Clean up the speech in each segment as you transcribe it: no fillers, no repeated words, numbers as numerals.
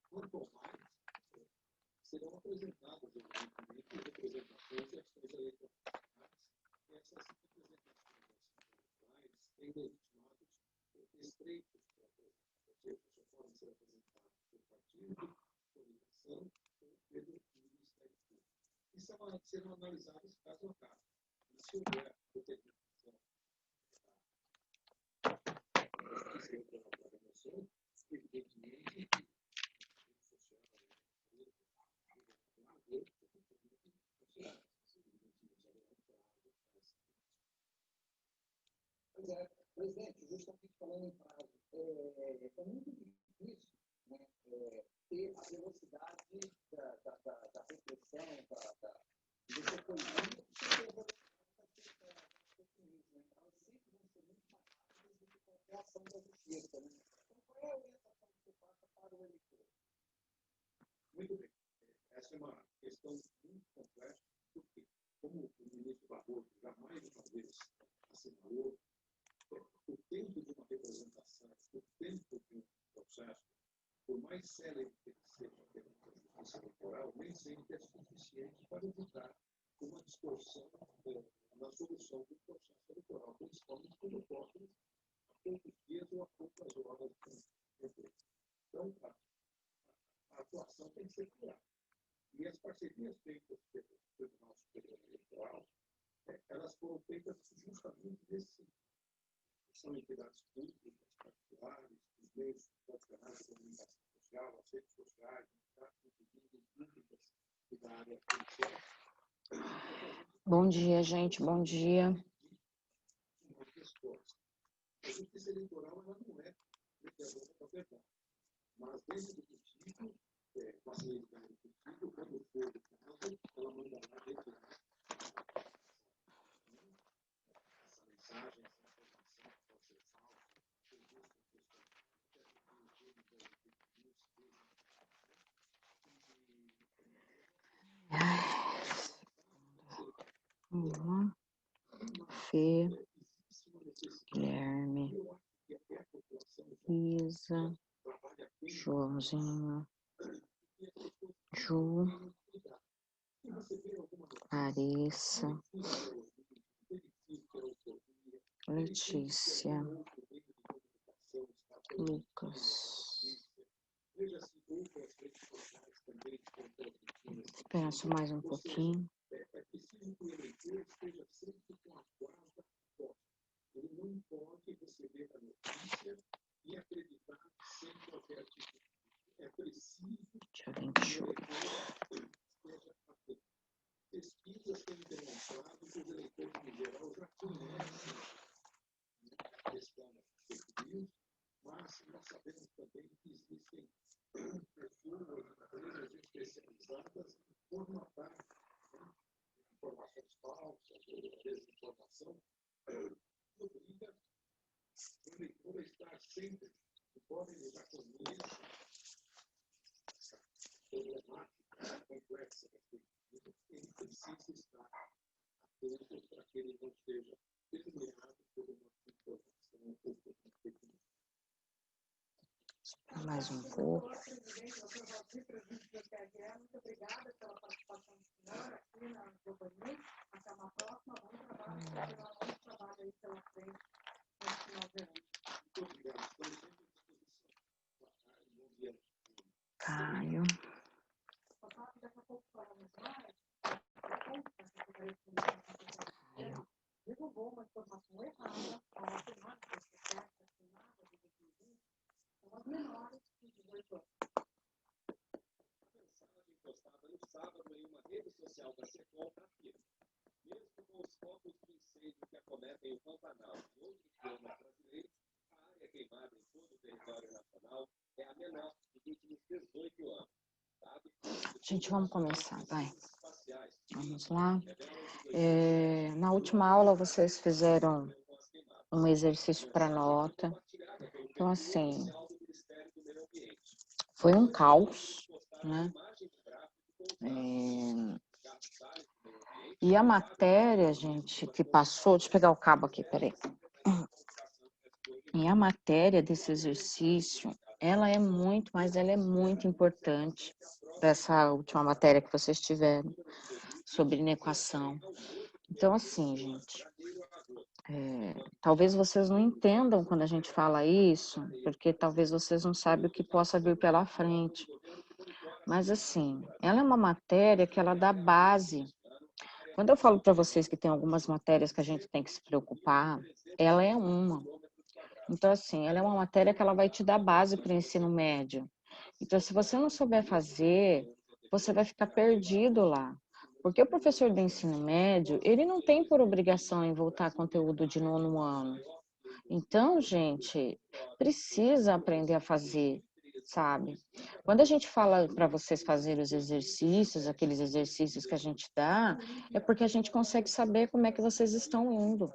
Quanto mais serão apresentadas, evidentemente, representações e ações eleitorais. Essas representações eleitorais têm legitimados estreitos para apresentar, ou seja, só podem ser apresentados por partido, coligação ou pelo Ministério Público. E serão analisados caso a caso. E se houver determinação da programação, evidentemente, presidente, justamente falando em prazo, é muito difícil, né, ter a velocidade da repressão, de você coibir, elas sempre vão ser muito mais rápidas do que qualquer ação da justiça. Né? Então, qual é a orientação que você passa para o eleitor? Muito bem. Essa é uma questão muito complexa, porque, como o ministro Barroso jamais uma vez assinalou, o tempo de uma representação, o tempo de um processo, por mais célebre que seja perante a justiça eleitoral, nem sempre é suficiente para evitar uma distorção na solução do processo eleitoral, principalmente quando ocorre a poucos dias ou a poucas horas de tempo. Então, a atuação tem que ser clara. E as parcerias feitas pelo Tribunal Superior Eleitoral, elas foram feitas justamente nesse sentido. São entidades públicas, particulares, os meios tradicionais de comunicação social, as redes sociais, entidades públicas e da área policial. Bom dia, gente. Bom dia. A justiça eleitoral ela não é mediadora da verdade, mas dentro do possível, com a celeridade possível, quando for o caso, ela mandará retirar essa mensagem, essa informação que pode ser Fê, Guilherme, Isa, Joãozinho, Ju, Larissa, Letícia, Lucas. Espera só mais um pouquinho. É preciso que o eleitor esteja sempre com a guarda forte. Ele não pode receber a notícia e acreditar sem qualquer atitude. É preciso Dia 28. que o eleitor esteja atento. Pesquisas têm demonstrado que os eleitores, em geral, já conhecem a questão das fake news, mas nós sabemos também que existem pessoas, empresas especializadas em formatar informações falsas ou desinformação, obriga o eleitor a estar sempre, embora ele já conheça essa problemática complexa da fake news, ele precisa estar atento para que ele não seja permeado por uma informação ou por uma fake news. Mais um pouco. Muito obrigada pela participação do senhor aqui na Globo News. Até uma próxima. Bom trabalho. Muito trabalho aí pela frente nesse final de ano. Muito obrigado. Estamos sempre à disposição. Boa tarde, bom dia. Caio. Daqui a pouco falamos mais. A Secretaria de Comunicação divulgou uma informação errada ao afirmar que as pessoas vacinadas de 2020 são as menores de 18 anos. Postada no sábado em uma rede social da Secom afirma: mesmo com os focos de incêndio que acometem o Pantanal e outros biomas brasileiros, a área queimada em todo o território nacional é a menor dos últimos 18 anos. Gente, vamos começar, vai. Vamos lá. Na última aula vocês fizeram um exercício para nota. Então, assim, foi um caos, né? E a matéria, gente, que passou... Deixa eu pegar o cabo aqui, peraí. E a matéria desse exercício, ela é muito importante para essa última matéria que vocês tiveram sobre inequação. Então, assim, gente, talvez vocês não entendam quando a gente fala isso, porque talvez vocês não saibam o que possa vir pela frente. Mas, assim, ela é uma matéria que ela dá base. Quando eu falo para vocês que tem algumas matérias que a gente tem que se preocupar, ela é uma. Então, assim, ela é uma matéria que ela vai te dar base para o ensino médio. Então, se você não souber fazer, você vai ficar perdido lá. Porque o professor do ensino médio, ele não tem por obrigação em voltar conteúdo de 9º ano. Então, gente, precisa aprender a fazer, sabe? Quando a gente fala para vocês fazerem os exercícios, aqueles exercícios que a gente dá, é porque a gente consegue saber como é que vocês estão indo.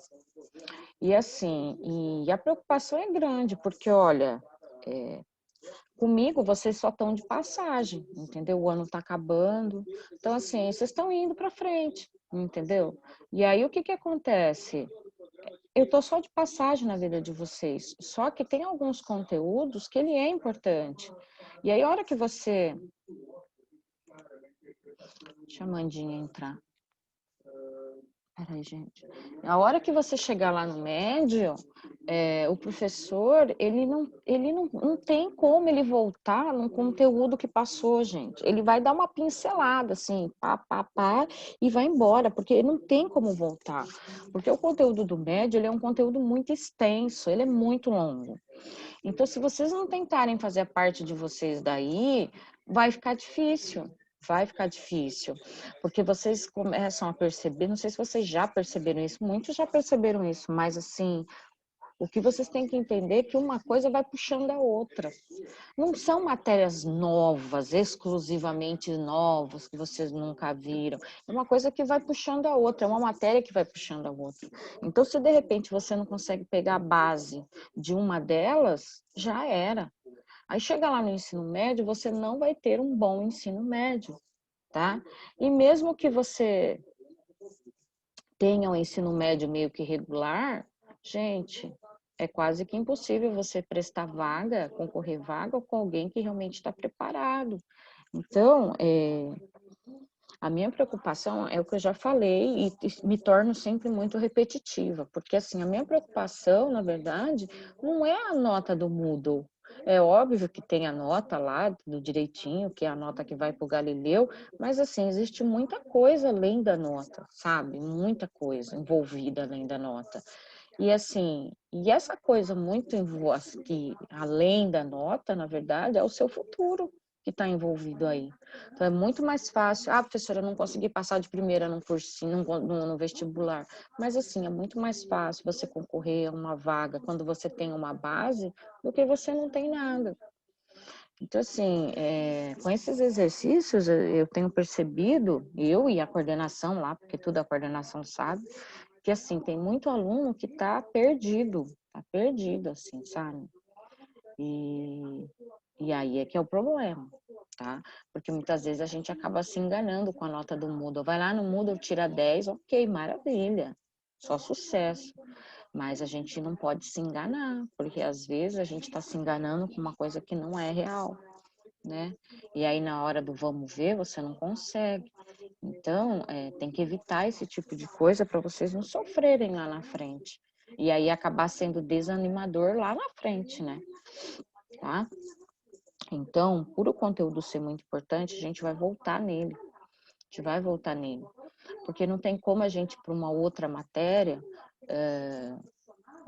E assim, e a preocupação é grande, porque olha, comigo vocês só estão de passagem, entendeu? O ano está acabando, então assim, vocês estão indo para frente, entendeu? E aí o que que acontece? Eu estou só de passagem na vida de vocês, só que tem alguns conteúdos que ele é importante. E aí a hora que você... Deixa a Mandinha entrar. Peraí, gente. A hora que você chegar lá no médio, o professor, ele não tem como ele voltar num conteúdo que passou, gente. Ele vai dar uma pincelada, assim, pá, e vai embora, porque ele não tem como voltar. Porque o conteúdo do médio, ele é um conteúdo muito extenso, ele é muito longo. Então, se vocês não tentarem fazer a parte de vocês daí, vai ficar difícil. Vai ficar difícil, porque vocês começam a perceber, não sei se vocês já perceberam isso, muitos já perceberam isso, mas assim, o que vocês têm que entender é que uma coisa vai puxando a outra. Não são matérias novas, exclusivamente novas, que vocês nunca viram. É uma coisa que vai puxando a outra, é uma matéria que vai puxando a outra. Então, se de repente você não consegue pegar a base de uma delas, já era. Aí chega lá no ensino médio, você não vai ter um bom ensino médio, tá? E mesmo que você tenha um ensino médio meio que regular, gente, é quase que impossível você prestar vaga, concorrer vaga com alguém que realmente está preparado. Então, a minha preocupação é o que eu já falei e me torno sempre muito repetitiva, porque assim, a minha preocupação, na verdade, não é a nota do Moodle. É óbvio que tem a nota lá do direitinho, que é a nota que vai para o Galileu, mas assim, existe muita coisa além da nota, sabe? Muita coisa envolvida além da nota. E assim, e essa coisa muito que além da nota, na verdade, é o seu futuro que está envolvido aí. Então é muito mais fácil. Ah, professora, eu não consegui passar de primeira num cursinho, no vestibular. Mas assim, é muito mais fácil você concorrer a uma vaga quando você tem uma base do que você não tem nada. Então, assim, com esses exercícios, eu tenho percebido, eu e a coordenação lá, porque tudo a coordenação sabe, que, assim, tem muito aluno que tá perdido, assim, sabe? E aí é que é o problema, tá? Porque muitas vezes a gente acaba se enganando com a nota do Moodle. Vai lá no Moodle, tira 10, ok, maravilha, só sucesso. Mas a gente não pode se enganar, porque às vezes a gente está se enganando com uma coisa que não é real, né? E aí na hora do vamos ver, você não consegue. Então, tem que evitar esse tipo de coisa para vocês não sofrerem lá na frente. E aí acabar sendo desanimador lá na frente, né? Tá? Então, por o conteúdo ser muito importante, a gente vai voltar nele. A gente vai voltar nele. Porque não tem como a gente, para uma outra matéria,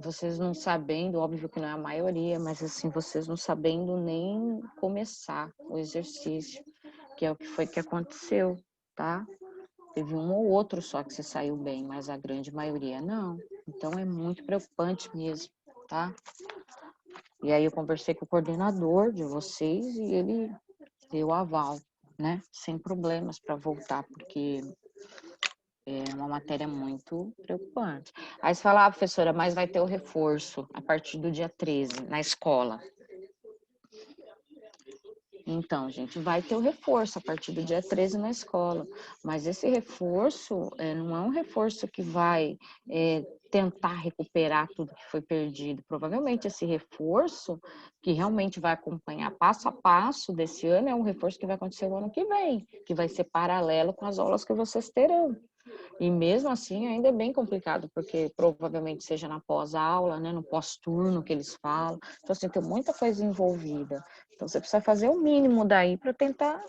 vocês não sabendo, óbvio que não é a maioria, mas assim, vocês não sabendo nem começar o exercício, que é o que aconteceu, tá? Teve um ou outro só que se saiu bem, mas a grande maioria não. Então é muito preocupante mesmo, tá? E aí eu conversei com o coordenador de vocês e ele deu aval, né? Sem problemas para voltar, porque É uma matéria muito preocupante. Aí você fala, professora, mas vai ter o reforço a partir do dia 13 na escola. Então, gente, vai ter o reforço a partir do dia 13 na escola. Mas esse reforço não é um reforço que vai tentar recuperar tudo que foi perdido. Provavelmente esse reforço, que realmente vai acompanhar passo a passo desse ano, é um reforço que vai acontecer o ano que vem, que vai ser paralelo com as aulas que vocês terão. E mesmo assim, ainda é bem complicado, porque provavelmente seja na pós-aula, né, no pós-turno que eles falam. Então, assim, tem muita coisa envolvida. Então, você precisa fazer o mínimo daí para tentar,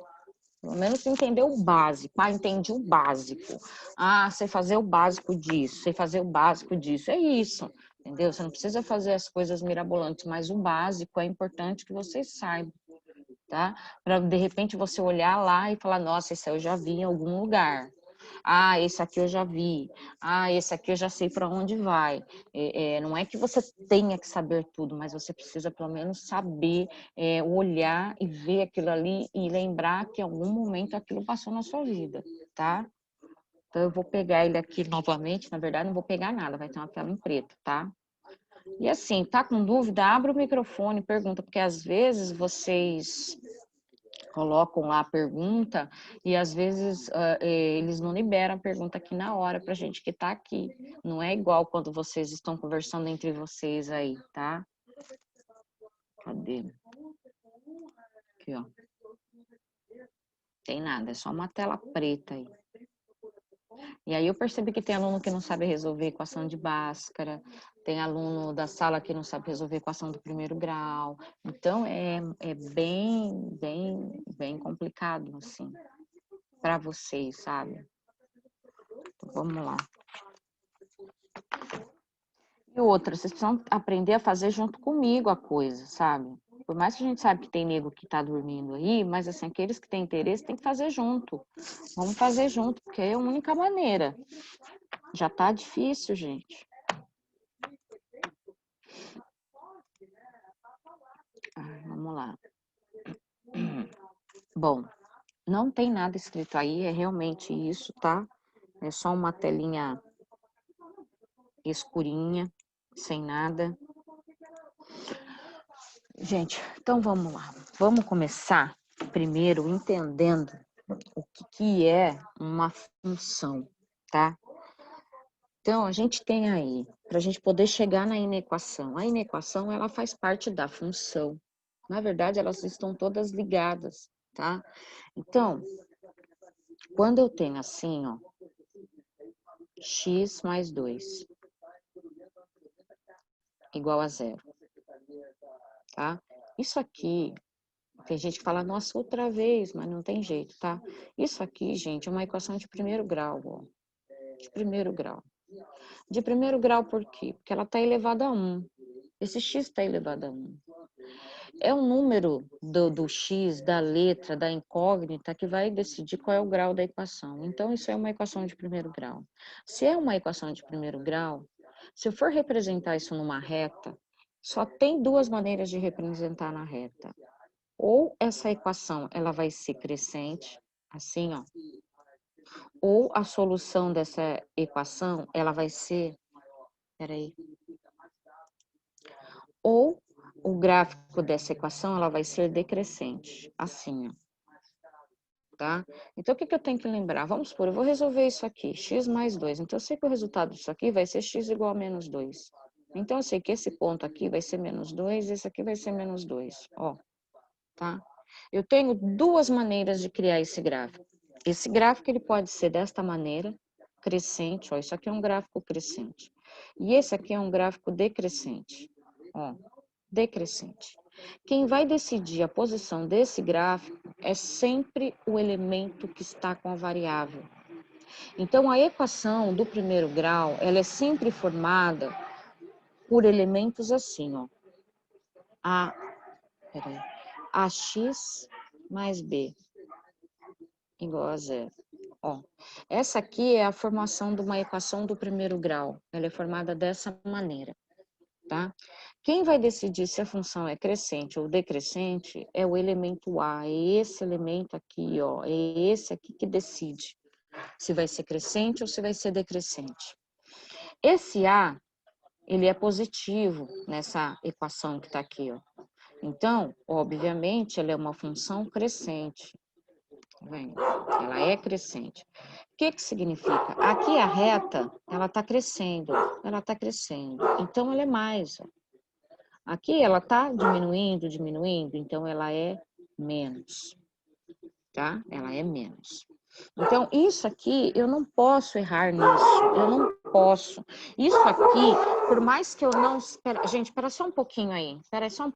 pelo menos, entender o básico. Ah, entendi o básico. Ah, sei fazer o básico disso, sei fazer o básico disso. É isso, entendeu? Você não precisa fazer as coisas mirabolantes, mas o básico é importante que vocês saibam, tá? Para, de repente, você olhar lá e falar, nossa, esse eu já vi em algum lugar. Ah, esse aqui eu já vi. Ah, esse aqui eu já sei para onde vai. Não é que você tenha que saber tudo, mas você precisa pelo menos saber olhar e ver aquilo ali e lembrar que em algum momento aquilo passou na sua vida, tá? Então eu vou pegar ele aqui novamente. Na verdade, não vou pegar nada, vai ter uma tela em preto, tá? E assim, tá com dúvida? Abre o microfone, pergunta, porque às vezes vocês colocam lá a pergunta e às vezes eles não liberam a pergunta aqui na hora pra gente que tá aqui. Não é igual quando vocês estão conversando entre vocês aí, tá? Cadê? Aqui, ó. Tem nada, é só uma tela preta aí. E aí eu percebi que tem aluno que não sabe resolver equação de Bhaskara, tem aluno da sala que não sabe resolver equação do primeiro grau. Então é bem complicado, assim, para vocês, sabe? Então, vamos lá. E outra, vocês precisam aprender a fazer junto comigo a coisa, sabe? Por mais que a gente sabe que tem nego que tá dormindo aí, mas assim, aqueles que têm interesse tem que fazer junto. Vamos fazer junto, porque é a única maneira. Já tá difícil, gente. Vamos lá. Bom, não tem nada escrito aí, é realmente isso, tá? É só uma telinha escurinha, sem nada. Gente, então vamos lá. Vamos começar primeiro entendendo o que é uma função, tá? Então, a gente tem aí, para a gente poder chegar na inequação. A inequação, ela faz parte da função. Na verdade, elas estão todas ligadas, tá? Então, quando eu tenho assim, ó, x mais 2 igual a 0, tá? Isso aqui, tem gente que fala, nossa, outra vez, mas não tem jeito, tá? Isso aqui, gente, é uma equação de primeiro grau, ó. De primeiro grau. De primeiro grau por quê? Porque ela está elevada a 1. Esse x está elevado a 1. É o número do x, da letra, da incógnita, que vai decidir qual é o grau da equação. Então, isso é uma equação de primeiro grau. Se é uma equação de primeiro grau, se eu for representar isso numa reta, só tem duas maneiras de representar na reta. Ou essa equação ela vai ser crescente, assim, ó. Ou a solução dessa equação ela vai ser, peraí, ou o gráfico dessa equação ela vai ser decrescente, assim, ó. Tá? Então, o que eu tenho que lembrar? Vamos supor, eu vou resolver isso aqui, x mais 2. Então, eu sei que o resultado disso aqui vai ser x igual a menos 2. Então, eu sei que esse ponto aqui vai ser menos 2, esse aqui vai ser menos 2. Ó, tá? Eu tenho duas maneiras de criar esse gráfico. Esse gráfico ele pode ser desta maneira, crescente, ó, isso aqui é um gráfico crescente. E esse aqui é um gráfico decrescente, ó, decrescente. Quem vai decidir a posição desse gráfico é sempre o elemento que está com a variável. Então, a equação do primeiro grau, ela é sempre formada por elementos assim, ó. Ax mais b igual a 0. Ó, essa aqui é a formação de uma equação do primeiro grau. Ela é formada dessa maneira, tá? Quem vai decidir se a função é crescente ou decrescente é o elemento A, é esse elemento aqui, ó, é esse aqui que decide, se vai ser crescente ou se vai ser decrescente. Esse A, ele é positivo nessa equação que está aqui, ó. Então, obviamente, ela é uma função crescente. Tá vendo? Ela é crescente. O que que significa? Aqui a reta, ela está crescendo, ela está crescendo. Então, ela é mais, ó. Aqui ela está diminuindo, diminuindo, então ela é menos, tá? Ela é menos. Então, isso aqui, eu não posso errar nisso, eu não posso. Isso aqui, por mais que eu não... Gente, espera só um pouquinho aí, espera só um...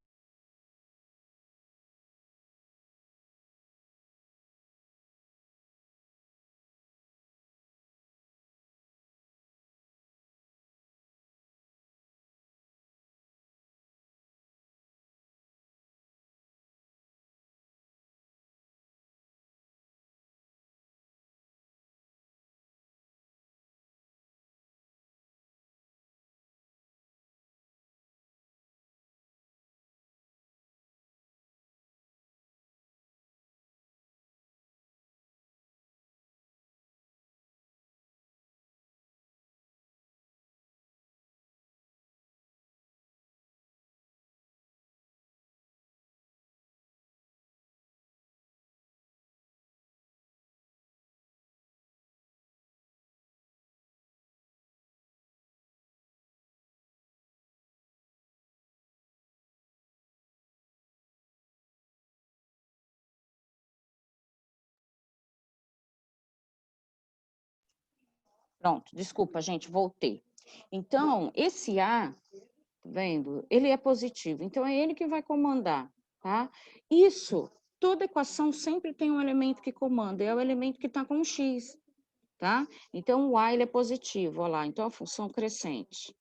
Pronto, desculpa, gente, voltei. Então, esse A, tá vendo? Ele é positivo, então é ele que vai comandar, tá? Isso, toda equação sempre tem um elemento que comanda, é o elemento que está com um X, tá? Então, o A, ele é positivo, ó lá. Então, a função crescente,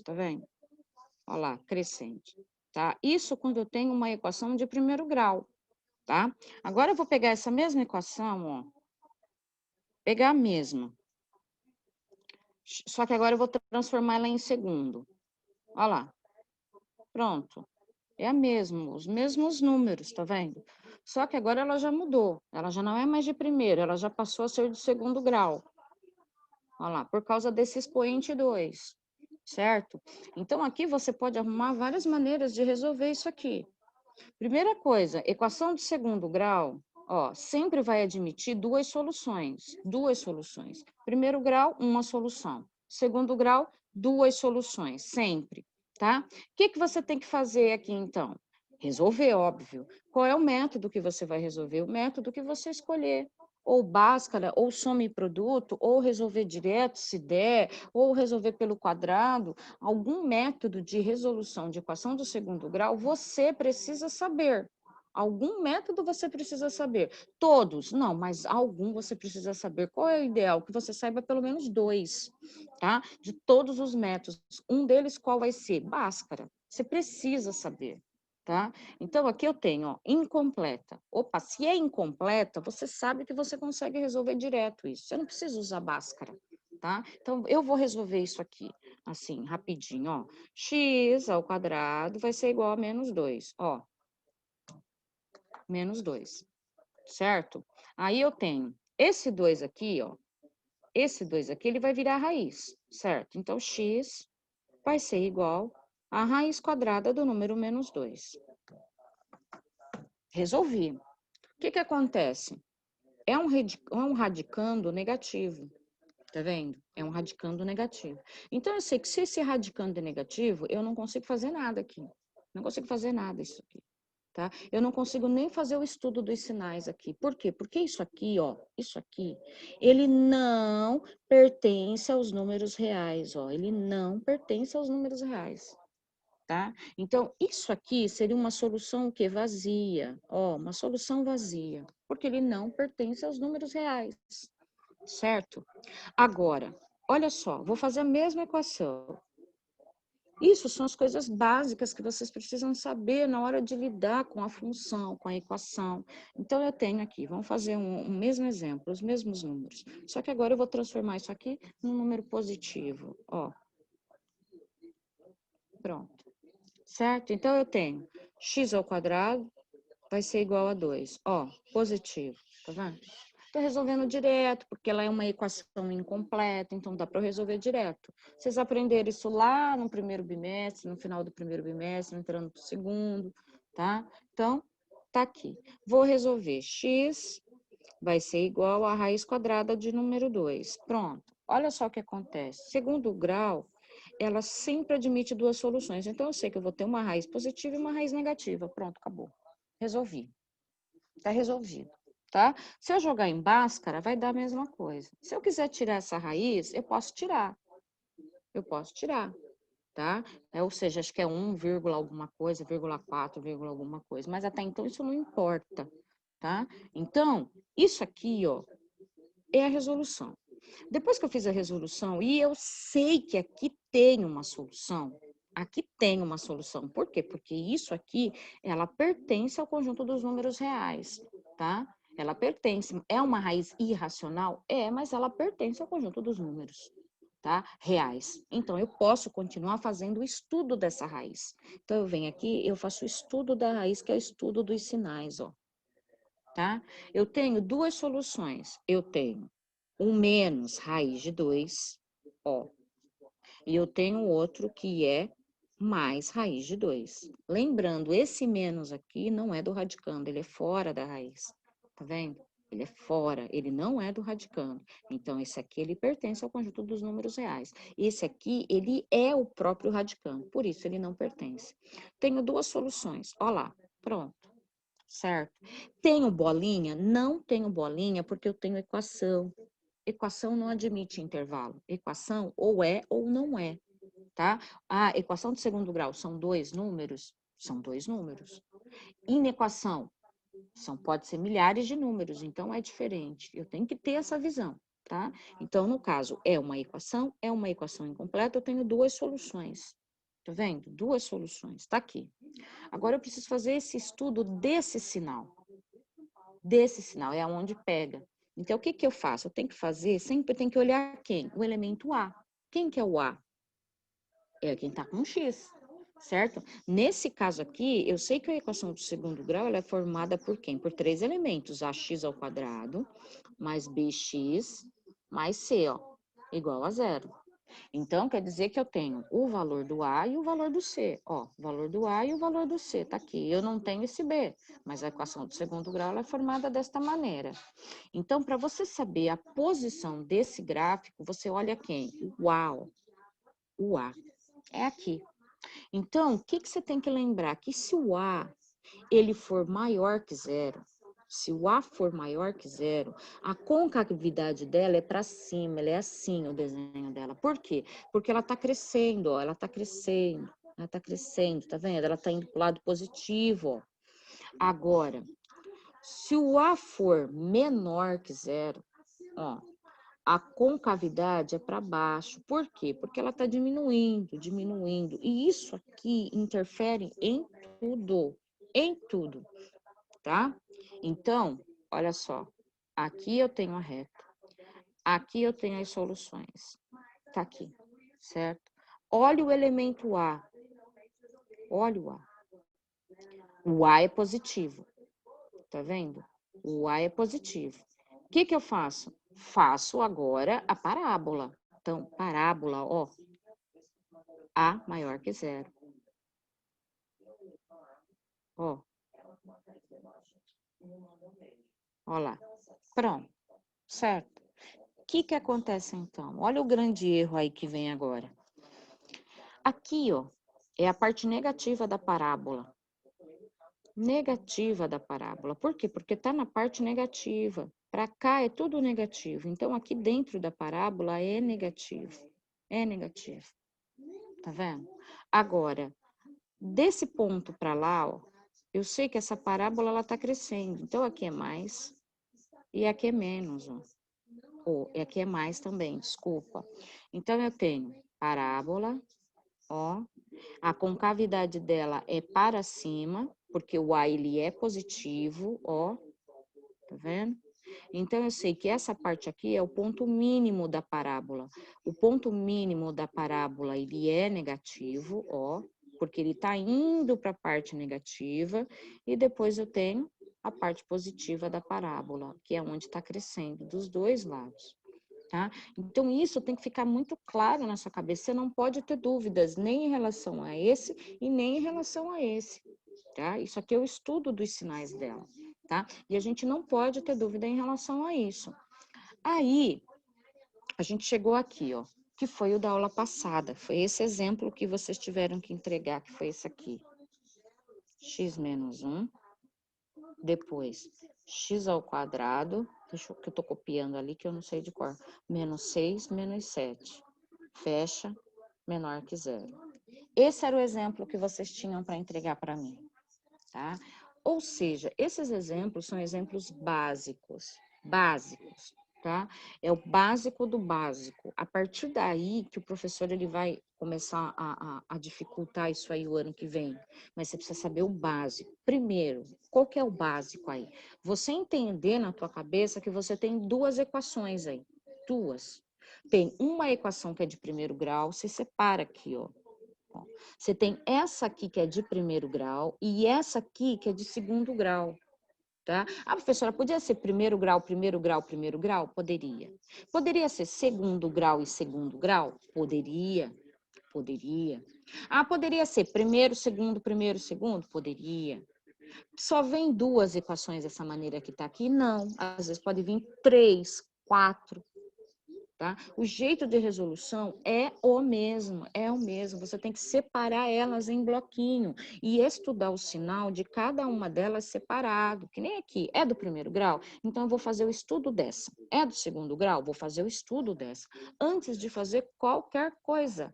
tá vendo? Ó lá, crescente, tá? Isso quando eu tenho uma equação de primeiro grau, tá? Agora, eu vou pegar essa mesma equação, ó. Pegar a mesma. Só que agora eu vou transformar ela em segundo. Ó lá. Pronto. É a mesma, os mesmos números, tá vendo? Só que agora ela já mudou. Ela já não é mais de primeiro, ela já passou a ser de segundo grau. Olha lá, por causa desse expoente 2, certo? Então, aqui você pode arrumar várias maneiras de resolver isso aqui. Primeira coisa, equação de segundo grau, ó, sempre vai admitir duas soluções. Primeiro grau, uma solução. Segundo grau, duas soluções, sempre, tá? O que que você tem que fazer aqui, então? Resolver, óbvio. Qual é o método que você vai resolver? O método que você escolher. Ou Bhaskara, ou soma e produto, ou resolver direto, se der, ou resolver pelo quadrado. Algum método de resolução de equação do segundo grau, você precisa saber. Algum método você precisa saber. Todos, não, mas algum você precisa saber. Qual é o ideal? Que você saiba pelo menos 2, tá? De todos os métodos. Um deles, qual vai ser? Bhaskara. Você precisa saber, tá? Então, aqui eu tenho, ó, incompleta. Opa, se é incompleta, você sabe que você consegue resolver direto isso. Você não precisa usar Bhaskara, tá? Então, eu vou resolver isso aqui, assim, rapidinho, ó. X ao quadrado vai ser igual a menos 2, ó. Menos 2, certo? Aí eu tenho esse 2 aqui, ó. Esse 2 aqui, ele vai virar raiz, certo? Então, x vai ser igual a raiz quadrada do número menos 2. Resolvi. O que que acontece? É um radicando negativo, tá vendo? É um radicando negativo. Então, eu sei que se esse radicando é negativo, eu não consigo fazer nada aqui. Não consigo fazer nada isso aqui. Tá? Eu não consigo nem fazer o estudo dos sinais aqui. Por quê? Porque isso aqui, ó, isso aqui, ele não pertence aos números reais, ó. Ele não pertence aos números reais, tá? Então, isso aqui seria uma solução o quê? Vazia, ó, uma solução vazia, porque ele não pertence aos números reais, certo? Agora, olha só, vou fazer a mesma equação. Isso são as coisas básicas que vocês precisam saber na hora de lidar com a função, com a equação. Então, eu tenho aqui, vamos fazer um mesmo exemplo, os mesmos números. Só que agora eu vou transformar isso aqui num número positivo, ó. Pronto. Certo? Então, eu tenho x ao quadrado vai ser igual a 2, ó, positivo, tá vendo? estou resolvendo direto, porque ela é uma equação incompleta, então dá para eu resolver direto. Vocês aprenderam isso lá no primeiro bimestre, no final do primeiro bimestre, entrando para o segundo, tá? Então, tá aqui. Vou resolver x vai ser igual a raiz quadrada de número 2. Pronto. Olha só o que acontece. Segundo grau, ela sempre admite duas soluções. Então, eu sei que eu vou ter uma raiz positiva e uma raiz negativa. Pronto, acabou. Resolvi. Tá resolvido, tá? Se eu jogar em Bhaskara, vai dar a mesma coisa. Se eu quiser tirar essa raiz, eu posso tirar. Eu posso tirar, tá? Ou seja, acho que é 1, alguma coisa, 4, alguma coisa. Mas até então isso não importa, tá? Então, isso aqui, ó, é a resolução. Depois que eu fiz a resolução, e eu sei que aqui tem uma solução, Por quê? Porque isso aqui, ela pertence ao conjunto dos números reais, tá? Ela pertence, é uma raiz irracional? É, mas ela pertence ao conjunto dos números, tá? Reais. Então, eu posso continuar fazendo o estudo dessa raiz. Então, eu venho aqui, eu faço o estudo da raiz, que é o estudo dos sinais, ó. Tá? Eu tenho duas soluções. Eu tenho um menos raiz de 2, ó. E eu tenho outro que é mais raiz de 2. Lembrando, esse menos aqui não é do radicando, ele é fora da raiz. Tá vendo? Ele é fora, ele não é do radicando. Então, esse aqui, ele pertence ao conjunto dos números reais. Esse aqui, ele é o próprio radicando, por isso ele não pertence. Tenho duas soluções, ó lá, pronto. Certo? Tenho bolinha? Não tenho bolinha porque eu tenho equação. Equação não admite intervalo. Equação ou é ou não é, tá? A equação de segundo grau são dois números? São dois números. Inequação pode ser milhares de números, então é diferente. Eu tenho que ter essa visão, tá? Então, no caso, é uma equação incompleta, eu tenho duas soluções. Tá vendo? Duas soluções, tá aqui. Agora eu preciso fazer esse estudo desse sinal. Desse sinal, é aonde pega. Então, o que que eu faço? Eu tenho que fazer, sempre tem que olhar quem? O elemento A. Quem que é o A? É quem está com X, certo? Nesse caso aqui, eu sei que a equação do segundo grau, ela é formada por quem? Por três elementos, ax ao quadrado, mais bx, mais c, ó, igual a zero. Então, quer dizer que eu tenho o valor do A e o valor do C. Ó, o valor do A e o valor do C, tá aqui. Eu não tenho esse B, mas a equação do segundo grau ela é formada desta maneira. Então, para você saber a posição desse gráfico, você olha quem? O A, ó. O A. É aqui. Então, o que que você tem que lembrar? Que se o A, ele for maior que zero, se o A for maior que zero, a concavidade dela é para cima, ela é assim o desenho dela. Por quê? Porque ela está crescendo, ó, ela está crescendo, tá vendo? Ela está indo para o lado positivo, ó. Agora, se o A for menor que zero, ó, a concavidade é para baixo. Por quê? Porque ela está diminuindo, diminuindo. E isso aqui interfere em tudo, tá? Então, olha só, aqui eu tenho a reta, aqui eu tenho as soluções, tá aqui, certo? Olha o elemento A, olha o A é positivo, tá vendo? O A é positivo. O que que eu faço? Faço agora a parábola. Então, parábola, ó, A maior que zero. Ó. Ó lá. Pronto. Certo. O que que acontece então? Olha o grande erro aí que vem agora. Aqui, ó, é a parte negativa da parábola. Negativa da parábola. Por quê? Porque tá na parte negativa. Para cá é tudo negativo. Então, aqui dentro da parábola é negativo. É negativo. Tá vendo? Agora, desse ponto para lá, ó, eu sei que essa parábola ela tá crescendo. Então, aqui é mais e aqui é menos, ó. Ou aqui é mais também, desculpa. Então, eu tenho parábola, ó. A concavidade dela é para cima, porque o A ele é positivo, ó. Tá vendo? Então, eu sei que essa parte aqui é o ponto mínimo da parábola. O ponto mínimo da parábola, ele é negativo, ó, porque ele está indo para a parte negativa. E depois eu tenho a parte positiva da parábola, que é onde está crescendo, dos dois lados. Tá? Então, isso tem que ficar muito claro na sua cabeça. Você não pode ter dúvidas nem em relação a esse e nem em relação a esse. Tá? Isso aqui é o estudo dos sinais dela. Tá? E a gente não pode ter dúvida em relação a isso. Aí, a gente chegou aqui, ó, que foi o da aula passada. Foi esse exemplo que vocês tiveram que entregar, que foi esse aqui. X menos 1. Depois, x ao quadrado, deixa eu, que eu tô copiando ali, que eu não sei de cor, menos 6, menos 7, fecha, menor que 0. Esse era o exemplo que vocês tinham para entregar para mim, tá? Ou seja, esses exemplos são exemplos básicos, tá? É o básico do básico. A partir daí que o professor ele vai começar a dificultar isso aí o ano que vem. Mas você precisa saber o básico. Primeiro, qual que é o básico aí? Você entender na tua cabeça que você tem duas equações aí. Duas. Tem uma equação que é de primeiro grau, você separa aqui, ó. Você tem essa aqui que é de primeiro grau e essa aqui que é de segundo grau. Tá? Ah, professora, podia ser primeiro grau, primeiro grau, primeiro grau? Poderia. Poderia ser segundo grau e segundo grau? Poderia. Poderia. Ah, poderia ser primeiro, segundo, primeiro, segundo? Poderia. Só vem duas equações dessa maneira que está aqui? Não. Às vezes pode vir 3, 4. Tá? O jeito de resolução é o mesmo, Você tem que separar elas em bloquinho e estudar o sinal de cada uma delas separado, que nem aqui. É do primeiro grau? Então eu vou fazer o estudo dessa. É do segundo grau? Vou fazer o estudo dessa. Antes de fazer qualquer coisa,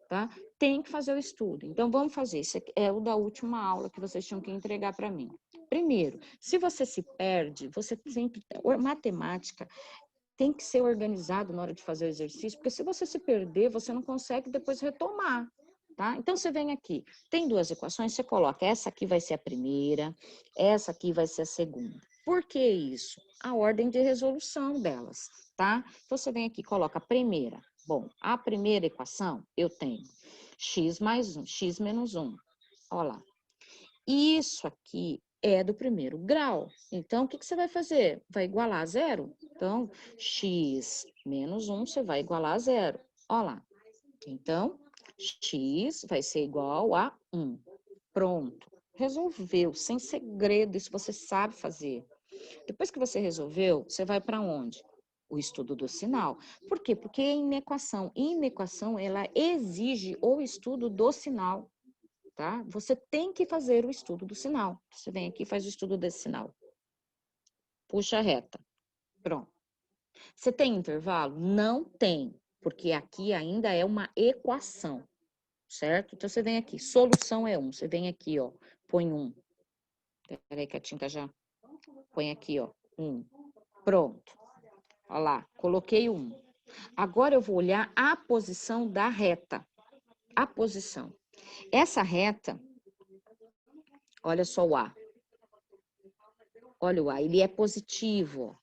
tá? Tem que fazer o estudo. Então vamos fazer. Esse é o da última aula que vocês tinham que entregar para mim. Primeiro, se você se perde, você sempre... Matemática tem que ser organizado na hora de fazer o exercício, porque se você se perder, você não consegue depois retomar, tá? Então, você vem aqui, tem duas equações, você coloca, essa aqui vai ser a primeira, essa aqui vai ser a segunda. Por que isso? A ordem de resolução delas, tá? Então, você vem aqui, coloca a primeira. Bom, a primeira equação, eu tenho x mais 1, x menos 1. Olha lá. Isso aqui é do primeiro grau. Então, o que você vai fazer? Vai igualar a zero. Então, x menos 1, você vai igualar a zero. Olha lá. Então, x vai ser igual a 1. Pronto. Resolveu, sem segredo, isso você sabe fazer. Depois que você resolveu, você vai para onde? O estudo do sinal. Por quê? Porque é inequação. Inequação, ela exige o estudo do sinal. Tá? Você tem que fazer o estudo do sinal. Você vem aqui e faz o estudo desse sinal. Puxa a reta. Pronto. Você tem intervalo? Não tem, porque aqui ainda é uma equação, certo? Então, você vem aqui, solução é 1. Você vem aqui, ó, põe 1. Peraí que a tinta já... Põe aqui, ó, 1. Pronto. Olha lá, coloquei 1. Agora, eu vou olhar a posição da reta. A posição. Essa reta, olha só o A. Olha o A, ele é positivo, ó.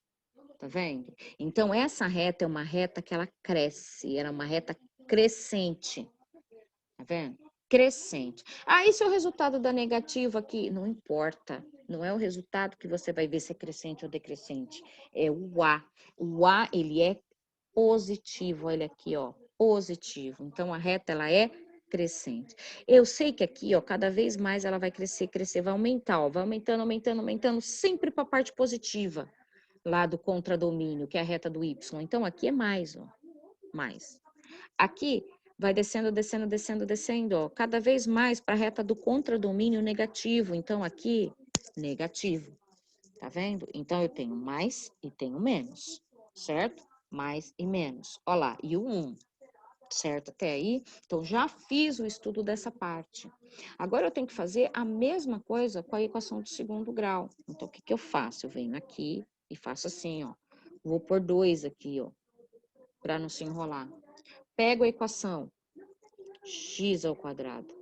Tá vendo? Então, essa reta é uma reta que ela cresce, ela é uma reta crescente. Tá vendo? Crescente. Ah, e se o resultado da negativa aqui? Não importa. Não é o resultado que você vai ver se é crescente ou decrescente. É o A. O A, ele é positivo. Olha aqui, ó. Positivo. Então, a reta, ela é crescente. Eu sei que aqui, ó, cada vez mais ela vai crescer, vai aumentar, ó. Vai aumentando, aumentando, aumentando, sempre para a parte positiva. Lá do contradomínio, que é a reta do Y. Então, aqui é mais, ó. Mais. Aqui vai descendo, descendo, descendo, descendo, ó, cada vez mais para a reta do contradomínio negativo. Então, aqui, negativo. Tá vendo? Então, eu tenho mais e tenho menos, certo? Mais e menos. Ó lá, e o 1, certo? Até aí, então, já fiz o estudo dessa parte. Agora, eu tenho que fazer a mesma coisa com a equação do segundo grau. Então, o que que eu faço? Eu venho aqui e faço assim, ó. Vou pôr 2 aqui, ó, para não se enrolar. Pego a equação x ao quadrado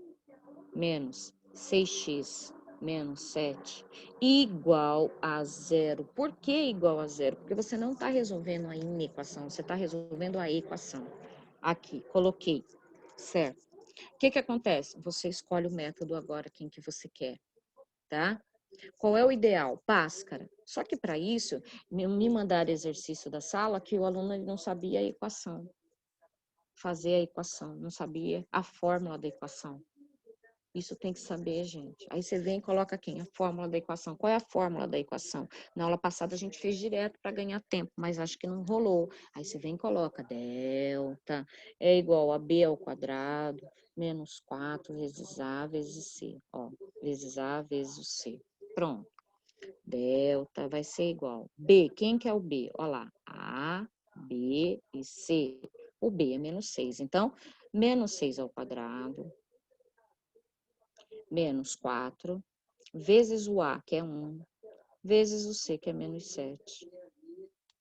menos 6x menos 7 igual a zero. Por que igual a zero? Porque você não está resolvendo a inequação, você está resolvendo a equação. Aqui, coloquei, certo? O que que acontece? Você escolhe o método agora, quem que você quer, tá? Qual é o ideal? Bhaskara. Só que para isso, me mandaram exercício da sala que o aluno ele não sabia a equação. Fazer a equação, não sabia a fórmula da equação. Isso tem que saber, gente. Aí você vem e coloca aqui a fórmula da equação. Qual é a fórmula da equação? Na aula passada a gente fez direto para ganhar tempo, mas acho que não rolou. Aí você vem e coloca delta é igual a b ao quadrado menos 4 vezes a vezes c. Ó, vezes a vezes o c. Pronto. Delta vai ser igual. B, quem que é o B? Olha lá. A, B e C. O B é menos 6. Então, menos 6 ao quadrado menos 4, vezes o A, que é 1, vezes o C, que é menos 7.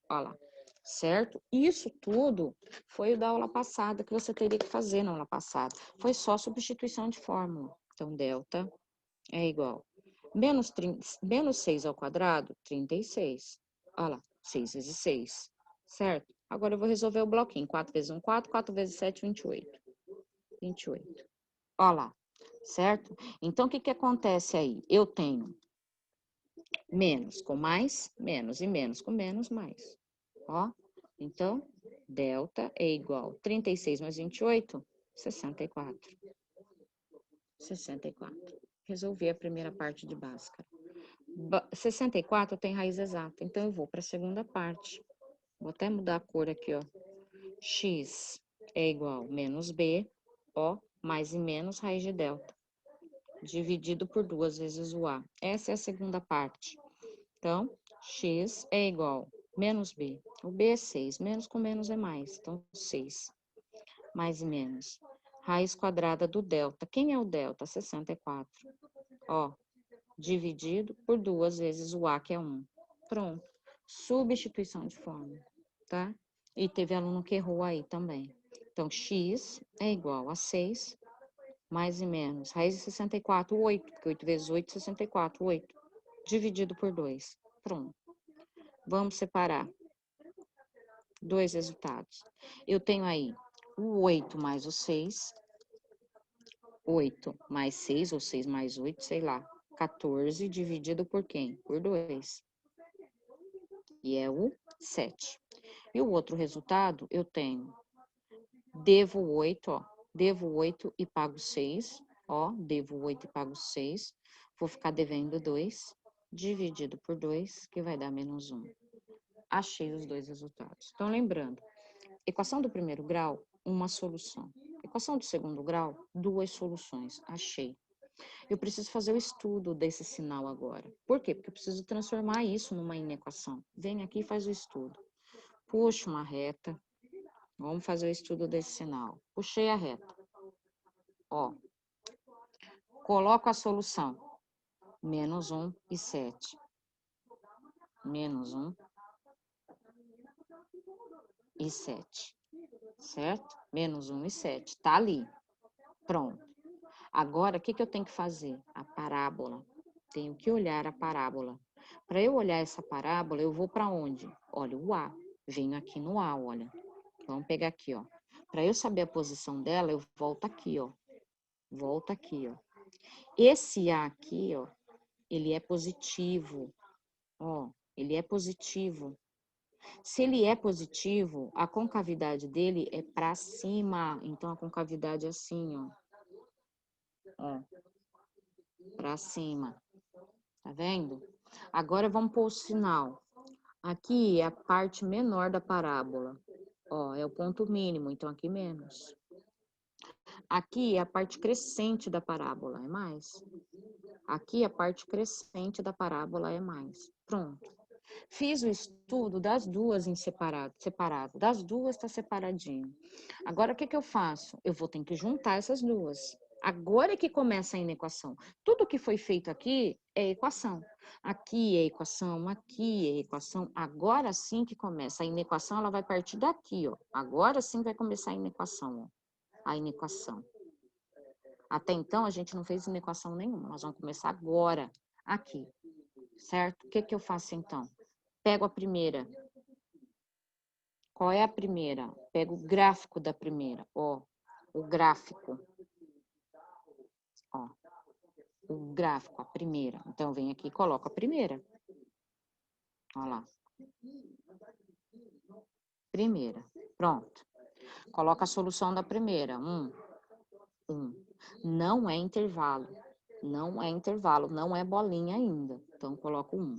Olha lá, certo? Isso tudo foi o da aula passada, que você teria que fazer na aula passada. Foi só substituição de fórmula. Então, delta é igual. Menos 6 ao quadrado, 36. Olha lá, 6 vezes 6, certo? Agora eu vou resolver o bloquinho. 4 vezes 1, 4, 4 vezes 7, 28. 28. Olha lá, certo? Então, o que que acontece aí? Eu tenho menos com mais, menos, e menos com menos, mais. Ó, então, delta é igual 36 mais 28, 64. 64. Resolvi a primeira parte de Bhaskara. 64 tem raiz exata, então eu vou para a segunda parte. Vou até mudar a cor aqui, ó. X é igual menos B, ó, mais e menos raiz de delta, dividido por 2 vezes o A. Essa é a segunda parte. Então, x é igual menos b. O b é 6, menos com menos é mais. Então, 6, mais e menos. Raiz quadrada do delta. Quem é o delta? 64. Ó, dividido por 2 vezes o a, que é 1. Pronto. Substituição de fórmula, tá? E teve aluno que errou aí também. Então, x é igual a 6, mais e menos. Raiz de 64, 8, porque 8 vezes 8, 64, 8. Dividido por 2. Pronto. Vamos separar dois resultados. Eu tenho aí o 8 mais o 6. 8 mais 6, ou 6 mais 8, sei lá. 14 dividido por quem? Por 2. E é o 7. E o outro resultado, eu tenho, devo 8, ó. Devo 8 e pago 6. Ó, devo 8 e pago 6. Vou ficar devendo 2, dividido por 2, que vai dar menos 1. Achei os dois resultados. Então, lembrando, equação do primeiro grau, uma solução. Equação do segundo grau, duas soluções. Achei. Eu preciso fazer o estudo desse sinal agora. Por quê? Porque eu preciso transformar isso numa inequação. Vem aqui e faz o estudo. Puxa uma reta. Vamos fazer o estudo desse sinal. Puxei a reta. Ó. Coloco a solução. Menos 1 e 7. Menos 1 e 7. Certo? Menos 1 e 7. Tá ali. Pronto. Agora, o que que eu tenho que fazer? A parábola. Tenho que olhar a parábola. Para eu olhar essa parábola, eu vou para onde? Olha, o A. Venho aqui no A, olha. Vamos pegar aqui, ó. Para eu saber a posição dela, eu volto aqui, ó. Volto aqui, ó. Esse A aqui, ó, ele é positivo. Ó, ele é positivo. Se ele é positivo, a concavidade dele é para cima. Então, a concavidade é assim, ó. Ó, para cima. Tá vendo? Agora vamos pôr o sinal. Aqui é a parte menor da parábola. Ó, é o ponto mínimo, então aqui menos. Aqui é a parte crescente da parábola, é mais. Aqui a parte crescente da parábola é mais. Pronto. Fiz o estudo das duas em separado. Das duas tá separadinho. Agora o que que eu faço? Eu vou ter que juntar essas duas. Agora é que começa a inequação. Tudo que foi feito aqui é equação. Aqui é equação, aqui é equação. Agora sim que começa. A inequação, ela vai partir daqui, ó. Agora sim vai começar a inequação, ó. A inequação. Até então, a gente não fez inequação nenhuma. Nós vamos começar agora, aqui. Certo? O que que eu faço então? Pego a primeira. Qual é a primeira? Pego o gráfico da primeira, ó. O gráfico. Ó. o gráfico, a primeira. Então, vem aqui e coloco a primeira. Olha lá. Primeira. Pronto. Coloca a solução da primeira. 1. Não é intervalo. Não é intervalo. Não é bolinha ainda. Então, coloco 1.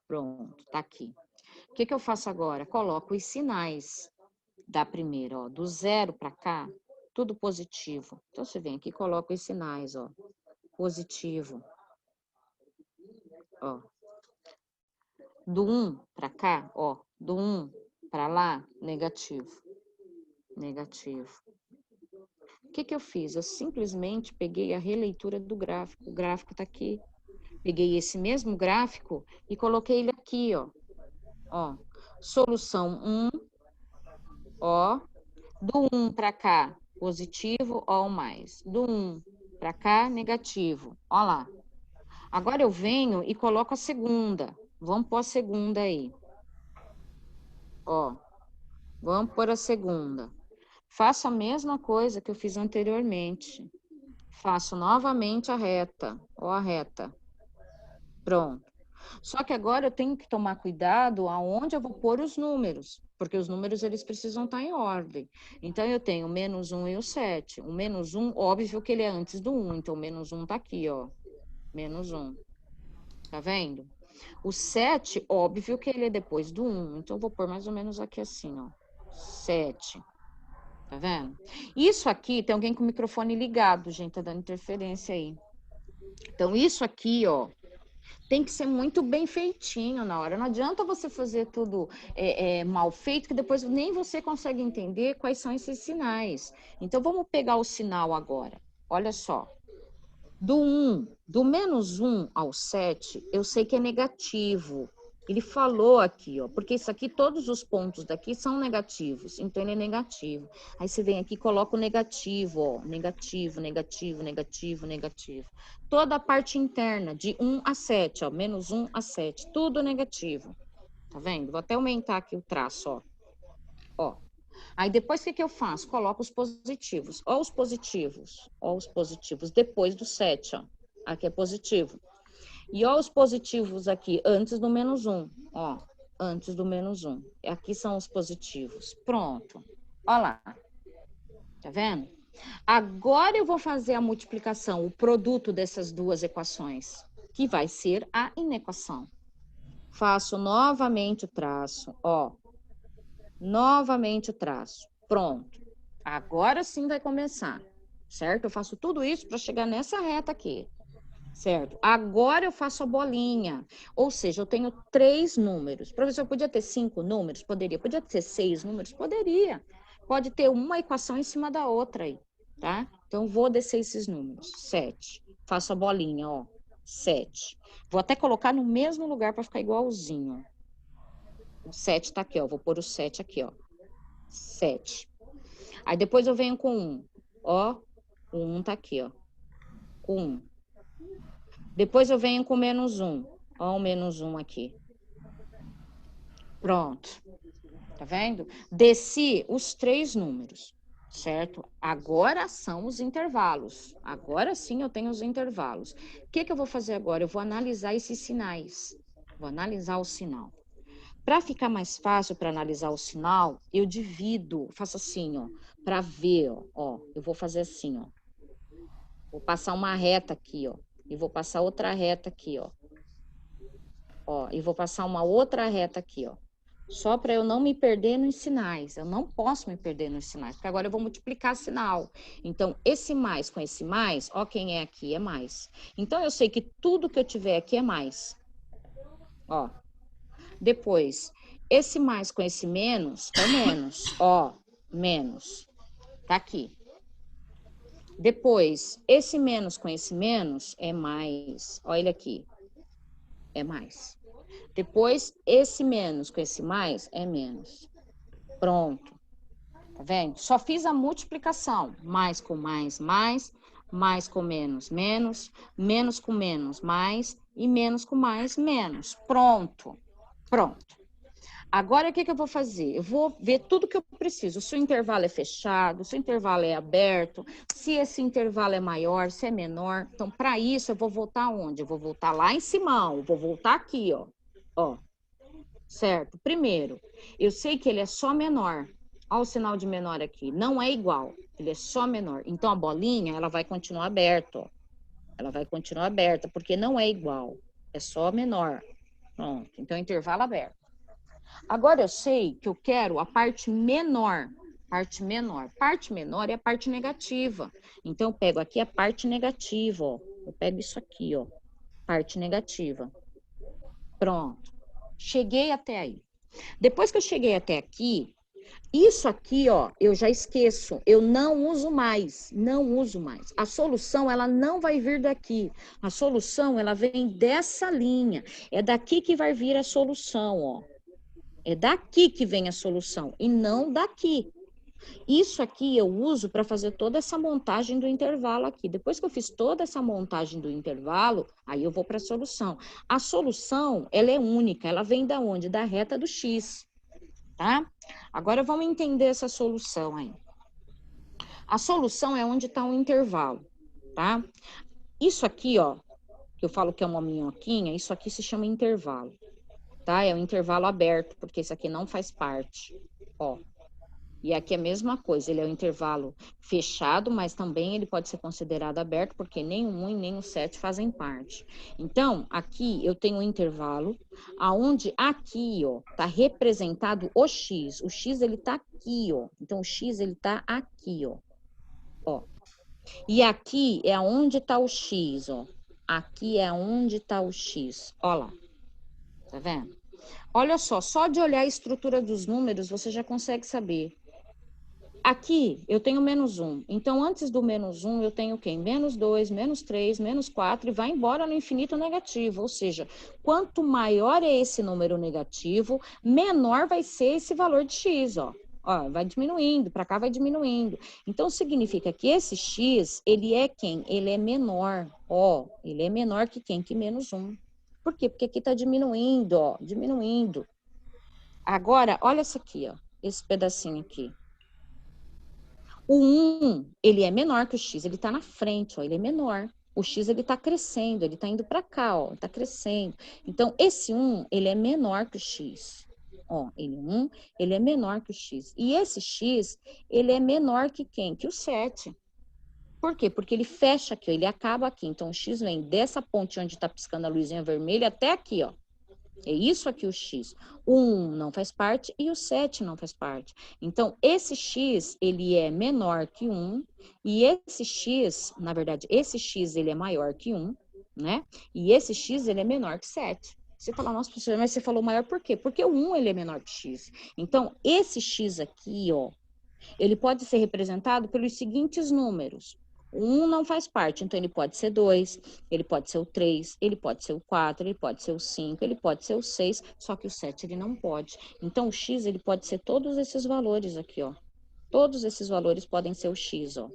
Pronto. Tá aqui. O que eu faço agora? Coloco os sinais da primeira, ó. Do 0 para cá, tudo positivo. Então, você vem aqui e coloca os sinais, ó. Positivo. Ó. Do 1 para cá, ó. Do 1 para lá, negativo. Negativo. O que eu fiz? Eu simplesmente peguei a releitura do gráfico. O gráfico tá aqui. Peguei esse mesmo gráfico e coloquei ele aqui, ó. Ó. Solução 1, ó. Do 1 para cá, positivo, ó, ou mais. Do 1 para cá, negativo. Ó lá. Agora eu venho e coloco a segunda. Vamos pôr a segunda aí. Ó. Vamos pôr a segunda. Faço a mesma coisa que eu fiz anteriormente. Faço novamente a reta. Ó, a reta. Pronto. Só que agora eu tenho que tomar cuidado aonde eu vou pôr os números, porque os números eles precisam estar em ordem. Então, eu tenho o -1 e o 7. O -1, óbvio que ele é antes do 1, então o -1 tá aqui, ó. -1. Tá vendo? O 7, óbvio que ele é depois do 1, então eu vou pôr mais ou menos aqui assim, ó. 7. Tá vendo? Isso aqui, tem alguém com o microfone ligado, gente, tá dando interferência aí. Então, isso aqui, ó, tem que ser muito bem feitinho na hora. Não adianta você fazer tudo mal feito, que depois nem você consegue entender quais são esses sinais. Então, vamos pegar o sinal agora. Olha só. Do -1 ao 7, eu sei que é negativo. Ele falou aqui, ó, porque isso aqui, todos os pontos daqui são negativos, então ele é negativo. Aí você vem aqui e coloca o negativo, ó, negativo, negativo, negativo, negativo. Toda a parte interna, de 1 a 7, ó, -1 a 7, tudo negativo. Tá vendo? Vou até aumentar aqui o traço, ó. Ó. Aí depois o que eu faço? Coloco os positivos. Ó os positivos. Ó os positivos depois do 7, ó. Aqui é positivo. E ó os positivos aqui, antes do -1. Ó, antes do -1. Aqui são os positivos. Pronto. Ó lá. Tá vendo? Agora eu vou fazer a multiplicação, o produto dessas duas equações, que vai ser a inequação. Faço novamente o traço, ó. Novamente o traço. Pronto. Agora sim vai começar, certo? Eu faço tudo isso para chegar nessa reta aqui, certo? Agora eu faço a bolinha, ou seja, eu tenho 3 números. Professor, podia ter 5 números? Poderia. Podia ter 6 números? Poderia. Pode ter uma equação em cima da outra aí, tá? Então, vou descer esses números. 7. Faço a bolinha, ó. 7. Vou até colocar no mesmo lugar para ficar igualzinho. O 7 tá aqui, ó. Vou pôr o 7 aqui, ó. 7. Aí depois eu venho com 1. Ó, o 1 tá aqui, ó. Com 1. Depois eu venho com -1. Ó, o -1 aqui. Pronto. Tá vendo? Desci os 3 números, certo? Agora são os intervalos. Agora sim eu tenho os intervalos. O que eu vou fazer agora? Eu vou analisar esses sinais. Vou analisar o sinal. Para ficar mais fácil para analisar o sinal, eu divido, faço assim, ó, para ver, ó, eu vou fazer assim, ó. Vou passar uma reta aqui, ó, e vou passar outra reta aqui, ó. Ó, e vou passar uma outra reta aqui, ó. Só para eu não me perder nos sinais. Eu não posso me perder nos sinais, porque agora eu vou multiplicar sinal. Então, esse mais com esse mais, ó, quem é aqui é mais. Então, eu sei que tudo que eu tiver aqui é mais. Ó. Depois, esse mais com esse menos é menos. Ó, menos. Tá aqui. Depois, esse menos com esse menos é mais. Olha ele aqui. É mais. Depois, esse menos com esse mais é menos. Pronto. Tá vendo? Só fiz a multiplicação. Mais com mais, mais com menos, menos com menos, mais, e menos com mais, menos. Pronto. Pronto. Agora, o que que eu vou fazer? Eu vou ver tudo que eu preciso. Se o intervalo é fechado, se o intervalo é aberto, se esse intervalo é maior, se é menor. Então, para isso, eu vou voltar onde? Eu vou voltar lá em cima, eu vou voltar aqui, ó. Ó, certo? Primeiro, eu sei que ele é só menor. Olha o sinal de menor aqui. Não é igual, ele é só menor. Então, a bolinha, ela vai continuar aberta, ó. Ela vai continuar aberta, porque não é igual. É só menor. Pronto. Então, intervalo aberto. Agora eu sei que eu quero a parte menor. Parte menor. Parte menor é a parte negativa. Então, eu pego aqui a parte negativa, ó. Eu pego isso aqui, ó. Parte negativa. Pronto. Cheguei até aí. Depois que eu cheguei até aqui, isso aqui, ó, eu já esqueço. Eu não uso mais. Não uso mais. A solução, ela não vai vir daqui. A solução, ela vem dessa linha. É daqui que vai vir a solução, ó. É daqui que vem a solução e não daqui. Isso aqui eu uso para fazer toda essa montagem do intervalo aqui. Depois que eu fiz toda essa montagem do intervalo, aí eu vou para a solução. A solução, ela é única, ela vem da onde? Da reta do x, tá? Agora vamos entender essa solução aí. A solução é onde está o intervalo, tá? Isso aqui, ó, que eu falo que é uma minhoquinha, isso aqui se chama intervalo, tá? É um intervalo aberto, porque isso aqui não faz parte, ó. E aqui é a mesma coisa, ele é um intervalo fechado, mas também ele pode ser considerado aberto, porque nem o 1 e nem o 7 fazem parte. Então, aqui eu tenho um intervalo, aonde aqui, ó, tá representado o x. O x, ele tá aqui, ó. Então, o x, ele tá aqui, ó. Ó. E aqui é onde tá o x, ó. Aqui é onde tá o x. Ó lá. Tá vendo? Olha só de olhar a estrutura dos números, você já consegue saber. Aqui eu tenho menos 1, então antes do menos 1 eu tenho o quê? Menos 2, menos 3, menos 4 e vai embora no infinito negativo, ou seja, quanto maior é esse número negativo, menor vai ser esse valor de x, ó. Ó, vai diminuindo, para cá vai diminuindo. Então significa que esse x, ele é quem? Ele é menor, ó, ele é menor que quem? Que menos 1. Por quê? Porque aqui tá diminuindo, ó, diminuindo. Agora, olha isso aqui, ó, esse pedacinho aqui. O 1, ele é menor que o x, ele está na frente, ó, ele é menor. O x, ele está crescendo, ele está indo para cá, ó, está crescendo. Então, esse 1, ele é menor que o x. Ó, ele é menor que o x. E esse x, ele é menor que quem? Que o 7. Por quê? Porque ele fecha aqui, ó, ele acaba aqui. Então, o x vem dessa ponte onde está piscando a luzinha vermelha até aqui, ó. É isso aqui o x. O 1 não faz parte e o 7 não faz parte. Então, esse x, ele é menor que 1. E esse x, na verdade, esse x, ele é maior que 1, né? E esse x, ele é menor que 7. Você fala, nossa, professora, mas você falou maior por quê? Porque o 1, ele é menor que x. Então, esse x aqui, ó, ele pode ser representado pelos seguintes números. O 1 não faz parte, então ele pode ser 2, ele pode ser o 3, ele pode ser o 4, ele pode ser o 5, ele pode ser o 6, só que o 7 ele não pode. Então o x ele pode ser todos esses valores aqui, ó. Todos esses valores podem ser o x, ó.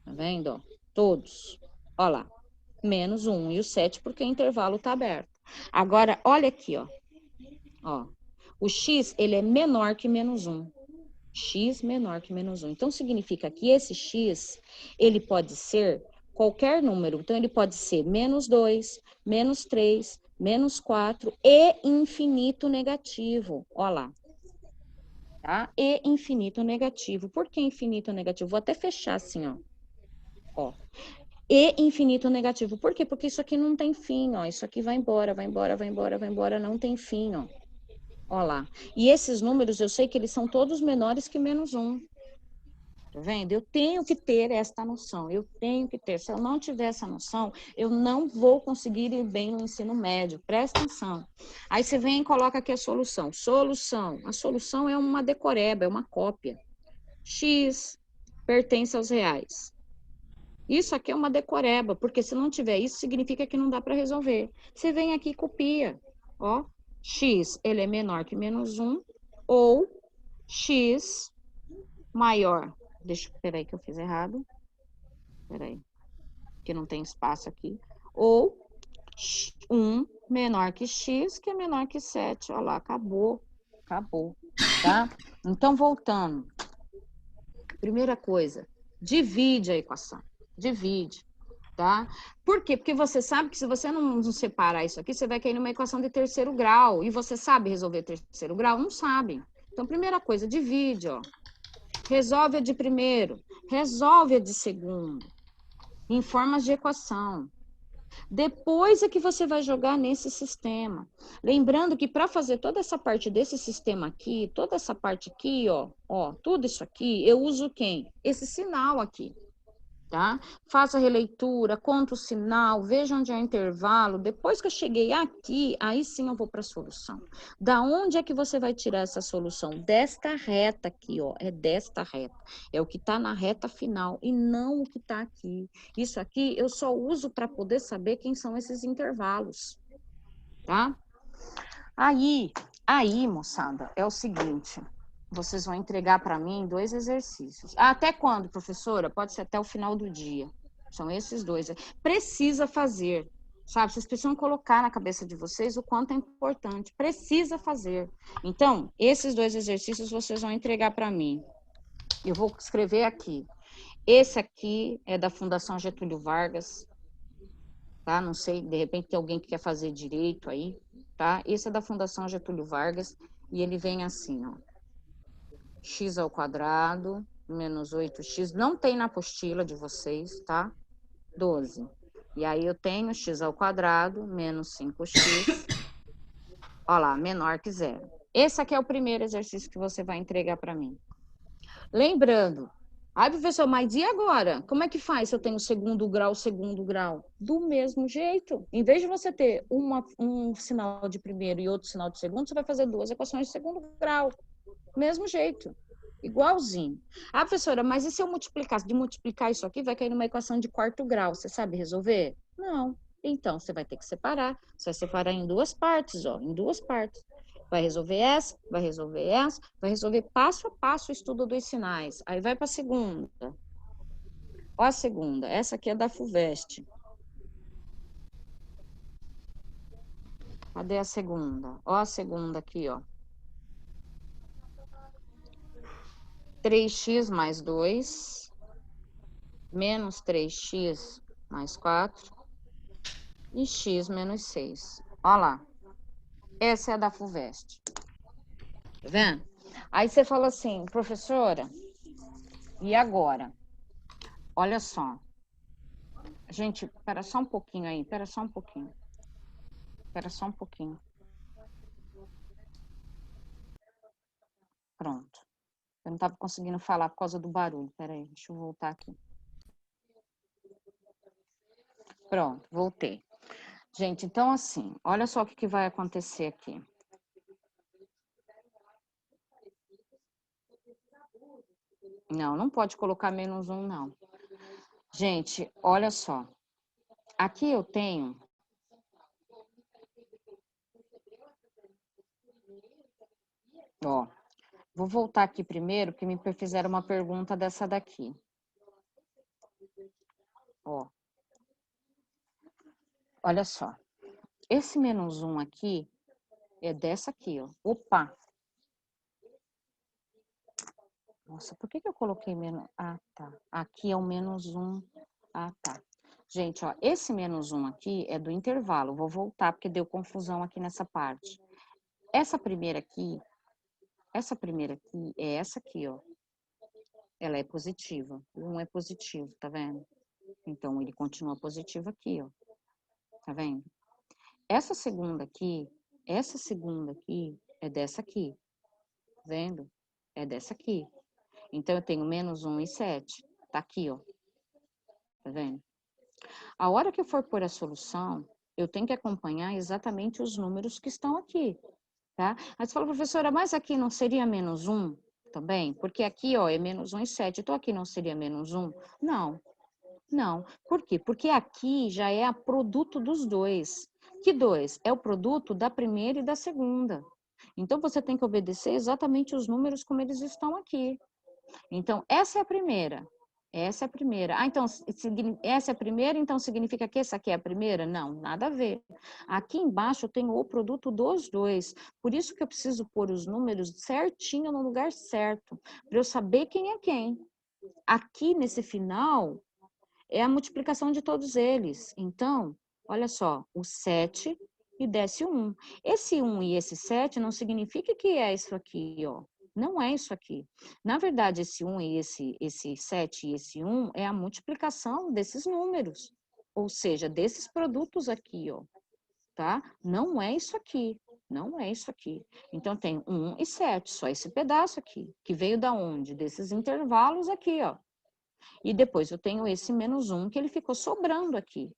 Tá vendo, ó? Todos. Ó lá. Menos 1 e o 7 porque o intervalo tá aberto. Agora, olha aqui, ó. Ó. O x ele é menor que menos 1. X menor que menos 1. Então, significa que esse x, ele pode ser qualquer número. Então, ele pode ser menos 2, menos 3, menos 4 e infinito negativo. Olha lá. Tá? E infinito negativo. Por que infinito negativo? Vou até fechar assim, ó. Ó. E infinito negativo. Por quê? Porque isso aqui não tem fim, ó. Isso aqui vai embora, vai embora, vai embora, vai embora, não tem fim, ó. Ó lá. E esses números, eu sei que eles são todos menores que menos 1. Tá vendo? Eu tenho que ter esta noção. Eu tenho que ter. Se eu não tiver essa noção, eu não vou conseguir ir bem no ensino médio. Presta atenção. Aí você vem e coloca aqui a solução. Solução. A solução é uma decoreba, é uma cópia. X pertence aos reais. Isso aqui é uma decoreba, porque se não tiver isso, significa que não dá para resolver. Você vem aqui e copia. Ó. X, ele é menor que menos 1, ou X maior. Peraí que eu fiz errado. Peraí, que não tem espaço aqui. Ou 1 menor que X, que é menor que 7. Olha lá, acabou. Acabou, tá? Então, voltando. Primeira coisa, divide a equação. Divide, tá? Por quê? Porque você sabe que se você não separar isso aqui, você vai cair numa equação de terceiro grau. E você sabe resolver terceiro grau? Não sabe. Então, primeira coisa, divide, ó. Resolve a de primeiro, resolve a de segundo, em formas de equação. Depois é que você vai jogar nesse sistema. Lembrando que para fazer toda essa parte desse sistema aqui, toda essa parte aqui, ó, tudo isso aqui, eu uso quem? Esse sinal aqui, tá? Faça a releitura, conta o sinal, veja onde é o intervalo. Depois que eu cheguei aqui, aí sim eu vou para a solução. Da onde é que você vai tirar essa solução? Desta reta aqui, ó, é desta reta. É o que está na reta final e não o que está aqui. Isso aqui eu só uso para poder saber quem são esses intervalos, tá? Aí, moçada, é o seguinte... Vocês vão entregar para mim 2 exercícios. Até quando, professora? Pode ser até o final do dia. São esses 2. Precisa fazer, sabe? Vocês precisam colocar na cabeça de vocês o quanto é importante. Precisa fazer. Então, esses 2 exercícios vocês vão entregar para mim. Eu vou escrever aqui. Esse aqui é da Fundação Getúlio Vargas, tá? Não sei, de repente tem alguém que quer fazer direito aí, tá? Esse é da Fundação Getúlio Vargas e ele vem assim, ó. X ao quadrado, menos 8x, não tem na apostila de vocês, tá? 12. E aí eu tenho x ao quadrado, menos 5x, ó lá, menor que zero. Esse aqui é o primeiro exercício que você vai entregar para mim. Lembrando, professor, mas e agora? Como é que faz se eu tenho segundo grau? Do mesmo jeito. Em vez de você ter um sinal de primeiro e outro sinal de segundo, você vai fazer 2 equações de segundo grau. Mesmo jeito. Igualzinho. Professora, mas e se eu multiplicar isso aqui, vai cair numa equação de 4º grau. Você sabe resolver? Não. Então, você vai ter que separar. Você vai separar em 2 partes, ó, em 2 partes. Vai resolver essa, vai resolver essa, vai resolver passo a passo o estudo dos sinais. Aí vai para a segunda. Ó a segunda. Essa aqui é da FUVEST. Cadê a segunda? Ó a segunda aqui, ó. 3x mais 2, menos 3x mais 4 e x menos 6. Olha lá. Essa é a da FUVEST. Tá vendo? Aí você fala assim, professora, e agora? Olha só. Gente, espera só um pouquinho aí, espera só um pouquinho. Pronto. Eu não estava conseguindo falar por causa do barulho. Espera aí, deixa eu voltar aqui. Pronto, voltei. Gente, então assim, olha só o que vai acontecer aqui. Não pode colocar menos 1, não. Gente, olha só. Aqui eu tenho... Ó, vou voltar aqui primeiro, porque me fizeram uma pergunta dessa daqui. Ó. Olha só. Esse menos 1 aqui é dessa aqui, ó. Opa! Nossa, por que eu coloquei menos... tá. Aqui é o menos 1. Tá. Gente, ó, esse menos 1 aqui é do intervalo. Vou voltar, porque deu confusão aqui nessa parte. Essa primeira aqui é essa aqui, ó. Ela é positiva. O 1 é positivo, tá vendo? Então, ele continua positivo aqui, ó. Tá vendo? Essa segunda aqui é dessa aqui. Tá vendo? É dessa aqui. Então, eu tenho menos 1 e 7. Tá aqui, ó. Tá vendo? A hora que eu for pôr a solução, eu tenho que acompanhar exatamente os números que estão aqui, tá? Aí você fala, professora, mas aqui não seria menos 1 também? Porque aqui, ó, é menos 1 e 7. Então, aqui não seria menos 1? Não. Por quê? Porque aqui já é a produto dos dois. Que dois? É o produto da primeira e da segunda. Então, você tem que obedecer exatamente os números como eles estão aqui. Então, essa é a primeira. Essa é a primeira. Ah, então, essa é a primeira, então significa que essa aqui é a primeira? Não, nada a ver. Aqui embaixo eu tenho o produto dos dois. Por isso que eu preciso pôr os números certinho no lugar certo, para eu saber quem é quem. Aqui nesse final é a multiplicação de todos eles. Então, olha só, o 7 e desce o 1. Esse 1 e esse 7 não significa que é isso aqui, ó. Não é isso aqui. Na verdade, esse 1 e esse 7 e esse 1 é a multiplicação desses números. Ou seja, desses produtos aqui, ó. Tá? Não é isso aqui. Não é isso aqui. Então, tem 1 e 7, só esse pedaço aqui. Que veio da onde? Desses intervalos aqui, ó. E depois eu tenho esse menos 1 que ele ficou sobrando aqui.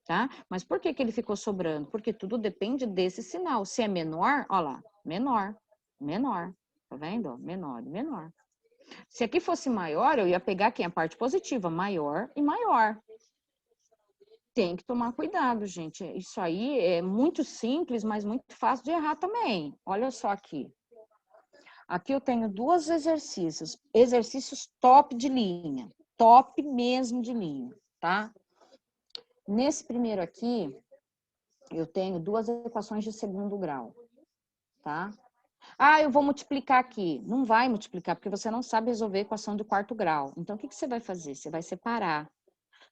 Tá? Mas por que que ele ficou sobrando? Porque tudo depende desse sinal. Se é menor, ó lá, menor, menor. Tá vendo? Menor e menor. Se aqui fosse maior, eu ia pegar quem? A parte positiva, maior e maior. Tem que tomar cuidado, gente. Isso aí é muito simples, mas muito fácil de errar também. Olha só aqui. Aqui eu tenho dois exercícios. Exercícios top de linha. Top mesmo de linha, tá? Nesse primeiro aqui, eu tenho duas equações de segundo grau, tá? Ah, eu vou multiplicar aqui. Não vai multiplicar, porque você não sabe resolver a equação de quarto grau. Então, o que você vai fazer? Você vai separar.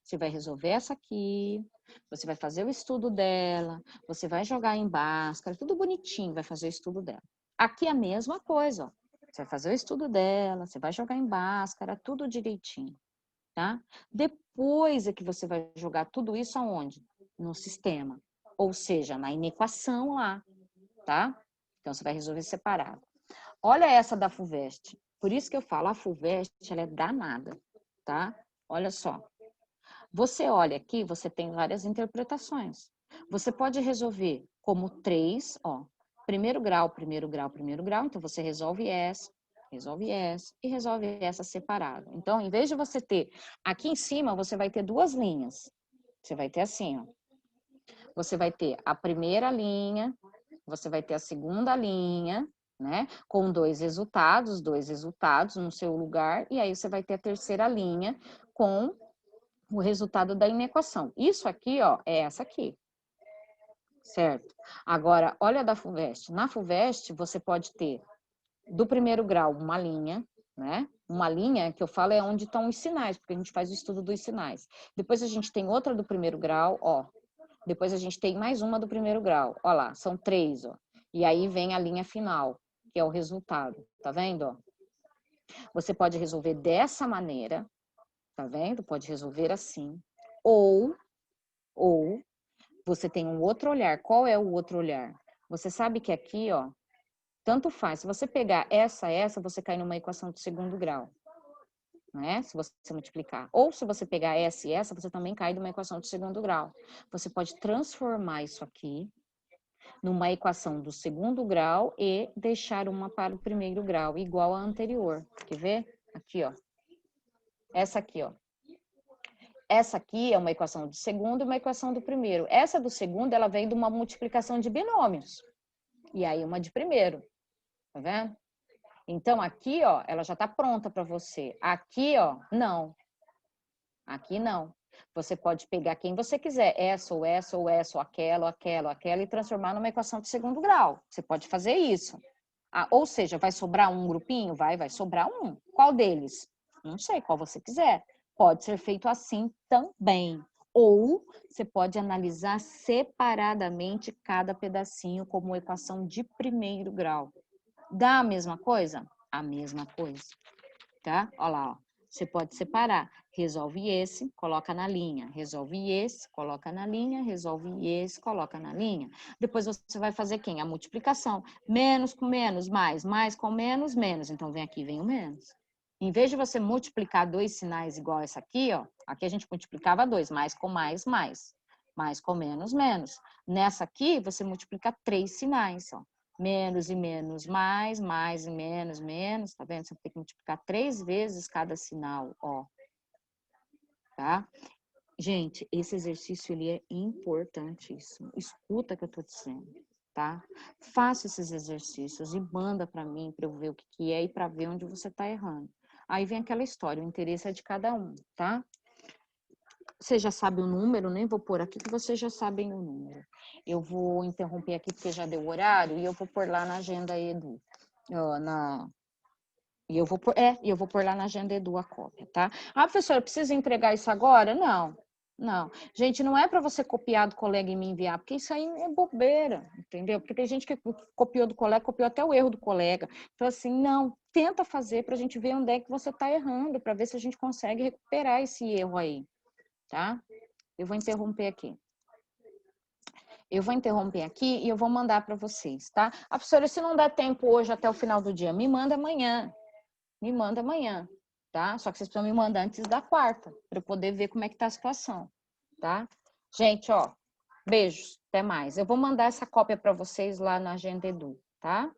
Você vai resolver essa aqui, você vai fazer o estudo dela, você vai jogar em Bhaskara, tudo bonitinho, vai fazer o estudo dela. Aqui é a mesma coisa, ó. Você vai fazer o estudo dela, você vai jogar em Bhaskara, tudo direitinho, tá? Depois é que você vai jogar tudo isso aonde? No sistema. Ou seja, na inequação lá, tá? Então, você vai resolver separado. Olha essa da FUVEST. Por isso que eu falo, a FUVEST, ela é danada, tá? Olha só. Você olha aqui, você tem várias interpretações. Você pode resolver como 3, ó. Primeiro grau, primeiro grau, primeiro grau. Então, você resolve essa e resolve essa separado. Então, em vez de você ter aqui em cima, você vai ter duas linhas. Você vai ter assim, ó. Você vai ter a primeira linha, você vai ter a segunda linha, né? Com dois resultados no seu lugar. E aí, você vai ter a terceira linha com o resultado da inequação. Isso aqui, ó, é essa aqui. Certo? Agora, olha da FUVEST. Na FUVEST, você pode ter do primeiro grau uma linha, né? Uma linha que eu falo é onde estão os sinais, porque a gente faz o estudo dos sinais. Depois a gente tem outra do primeiro grau, ó. Depois a gente tem mais uma do primeiro grau. Ó lá, são 3, ó. E aí vem a linha final, que é o resultado. Tá vendo, ó? Você pode resolver dessa maneira, tá vendo? Pode resolver assim. Ou você tem um outro olhar. Qual é o outro olhar? Você sabe que aqui, ó, tanto faz. Se você pegar essa, você cai numa equação de segundo grau, né? Se você multiplicar. Ou se você pegar essa e essa, você também cai numa equação de segundo grau. Você pode transformar isso aqui numa equação do segundo grau e deixar uma para o primeiro grau, igual à anterior. Quer ver? Aqui, ó. Essa aqui, ó. Essa aqui é uma equação do segundo e uma equação do primeiro. Essa do segundo, ela vem de uma multiplicação de binômios. E aí, uma de primeiro. Tá vendo? Então, aqui, ó, ela já tá pronta para você. Aqui, ó, não. Aqui, não. Você pode pegar quem você quiser. Essa, ou essa, ou essa, ou aquela, ou aquela, ou aquela, e transformar numa equação de segundo grau. Você pode fazer isso. Ah, ou seja, vai sobrar um grupinho? Vai sobrar um. Qual deles? Não sei, qual você quiser. Pode ser feito assim também. Ou você pode analisar separadamente cada pedacinho como equação de primeiro grau. Dá a mesma coisa? A mesma coisa, tá? Olha lá, ó. Você pode separar. Resolve esse, coloca na linha. Resolve esse, coloca na linha. Resolve esse, coloca na linha. Depois você vai fazer quem? A multiplicação. Menos com menos, mais com menos, menos. Então, vem aqui, vem o menos. Em vez de você multiplicar dois sinais igual essa aqui, ó, aqui a gente multiplicava dois, mais com mais, mais com menos, menos. Nessa aqui, você multiplica 3 sinais, ó. Menos e menos, mais e menos, menos, tá vendo? Você tem que multiplicar 3 vezes cada sinal, ó. Tá? Gente, esse exercício, ele é importantíssimo. Escuta o que eu tô dizendo, tá? Faça esses exercícios e manda para mim, para eu ver o que é e para ver onde você tá errando. Aí vem aquela história, o interesse é de cada um, tá? Você já sabe o número, nem vou pôr aqui que vocês já sabem o número. Eu vou interromper aqui porque já deu o horário e eu vou pôr lá na agenda Edu. E eu vou pôr lá na agenda Edu a cópia, tá? Ah, professora, precisa entregar isso agora? Não, não. Gente, não é para você copiar do colega e me enviar, porque isso aí é bobeira, entendeu? Porque tem gente que copiou do colega, copiou até o erro do colega. Então, assim, não, tenta fazer para a gente ver onde é que você está errando, para ver se a gente consegue recuperar esse erro aí, tá? Eu vou interromper aqui. Eu vou interromper aqui e eu vou mandar para vocês, tá? Ah, professora, se não der tempo hoje até o final do dia, me manda amanhã. Me manda amanhã, tá? Só que vocês precisam me mandar antes da quarta, para eu poder ver como é que tá a situação, tá? Gente, ó, beijos, até mais. Eu vou mandar essa cópia para vocês lá na Agenda Edu, tá?